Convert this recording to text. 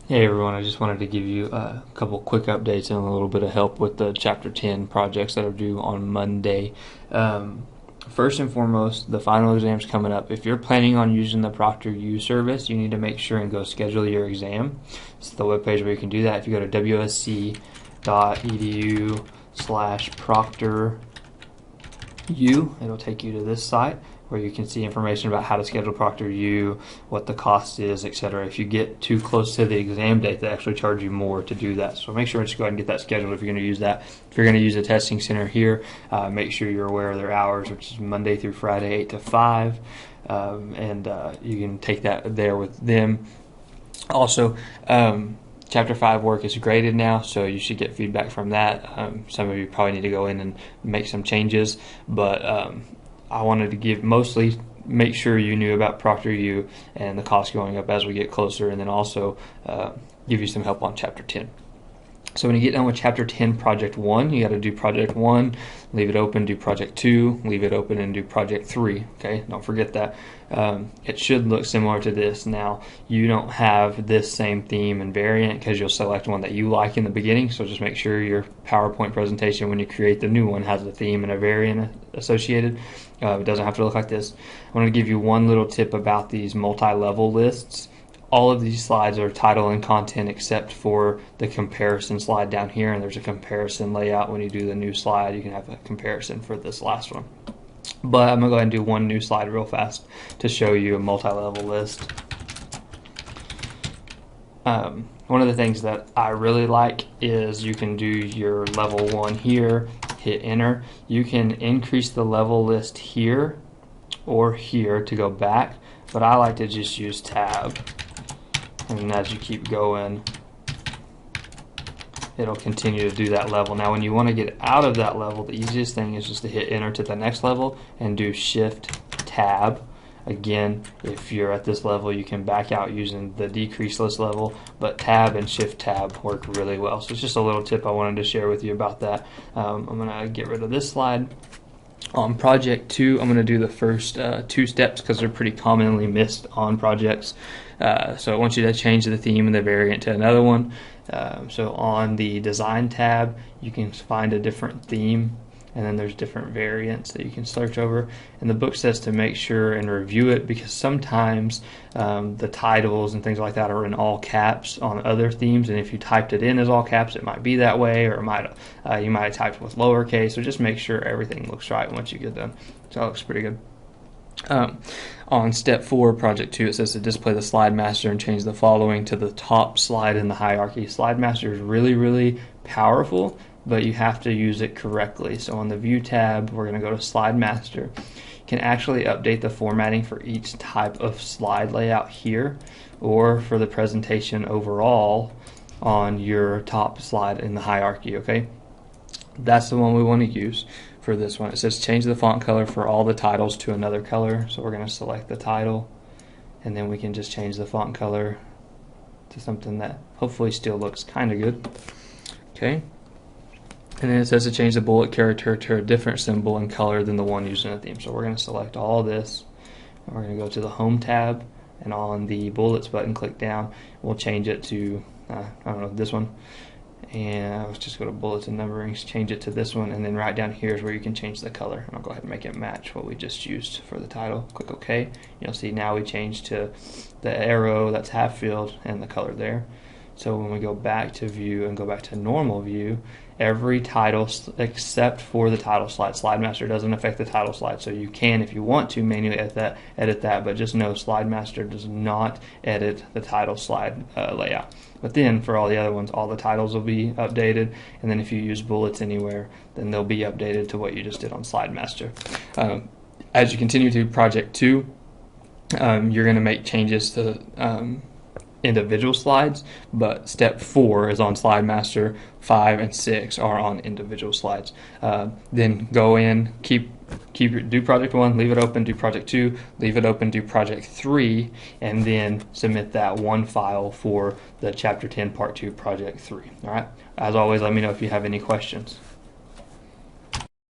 Hey everyone, I just wanted to give you a couple quick updates and a little bit of help with the Chapter 10 projects that are due on Monday. First and foremost, the final exam's coming up. If you're planning on using the ProctorU service, you need to make sure and go schedule your exam. It's the webpage where you can do that. If you go to wsc.edu/ProctorU, it'll take you to this site where you can see information about how to schedule ProctorU, what the cost is, etc. If you get too close to the exam date, they actually charge you more to do that. So make sure to go ahead and get that scheduled if you're going to use that. If you're going to use a testing center here, make sure you're aware of their hours, which is Monday through Friday, 8 to 5, and you can take that there with them. Also, Chapter 5 work is graded now, so you should get feedback from that. Some of you probably need to go in and make some changes, but I wanted to make sure you knew about ProctorU and the cost going up as we get closer, and then also give you some help on Chapter 10. So when you get done with Chapter 10 Project 1, you got to do Project 1, leave it open, do Project 2, leave it open, and do Project 3. Okay, don't forget that. It should look similar to this. Now, you don't have this same theme and variant because you'll select one that you like in the beginning, so just make sure your PowerPoint presentation when you create the new one has a theme and a variant associated. It doesn't have to look like this. I want to give you one little tip about these multi-level lists. All of these slides are title and content except for the comparison slide down here, and there's a comparison layout. When you do the new slide, you can have a comparison for this last one. But I'm going to go ahead and do one new slide real fast to show you a multi-level list. One of the things that I really like is you can do your level 1 here, hit enter. You can increase the level list here or here to go back, but I like to just use tab. And as you keep going, it'll continue to do that level. Now when you want to get out of that level, the easiest thing is just to hit enter to the next level and do shift tab. Again, if you're at this level, you can back out using the decrease list level, but tab and shift tab work really well. So it's just a little tip I wanted to share with you about that. I'm going to get rid of this slide. On Project 2, I'm going to do the first 2 steps because they're pretty commonly missed on projects. So I want you to change the theme and the variant to another one. So on the Design tab, you can find a different theme, and then there's different variants that you can search over. And the book says to make sure and review it because sometimes the titles and things like that are in all caps on other themes, and if you typed it in as all caps, it might be that way, or you might have typed with lowercase. So just make sure everything looks right once you get done. So that looks pretty good. On step 4, project 2, it says to display the slide master and change the following to the top slide in the hierarchy. Slide master is really, really powerful, but you have to use it correctly. So on the view tab, we're going to go to slide master. You can actually update the formatting for each type of slide layout here, or for the presentation overall on your top slide in the hierarchy. Okay, that's the one we want to use for this one. It says change the font color for all the titles to another color. So we're going to select the title, and then we can just change the font color to something that hopefully still looks kind of good. Okay. And then it says to change the bullet character to a different symbol and color than the one used in the theme. So we're going to select all this, and we're going to go to the Home tab, and on the bullets button, click down. We'll change it to, I don't know, this one. And let's just go to bullets and numberings, change it to this one, and then right down here is where you can change the color. And I'll go ahead and make it match what we just used for the title. Click OK. You'll see now we changed to the arrow that's half filled and the color there. So when we go back to view and go back to normal view, every title except for the title slide. Slide Master doesn't affect the title slide, so you can, if you want to, manually edit that, but just know Slide Master does not edit the title slide layout. But then for all the other ones, all the titles will be updated, and then if you use bullets anywhere, then they'll be updated to what you just did on Slide Master. As you continue to Project 2, you're going to make changes to individual slides, but step 4 is on Slide Master, 5 and 6 are on individual slides. Then go in, do project 1, leave it open, do project 2, leave it open, do project 3, and then submit that one file for the Chapter 10 Part 2 Project 3. All right. As always, let me know if you have any questions.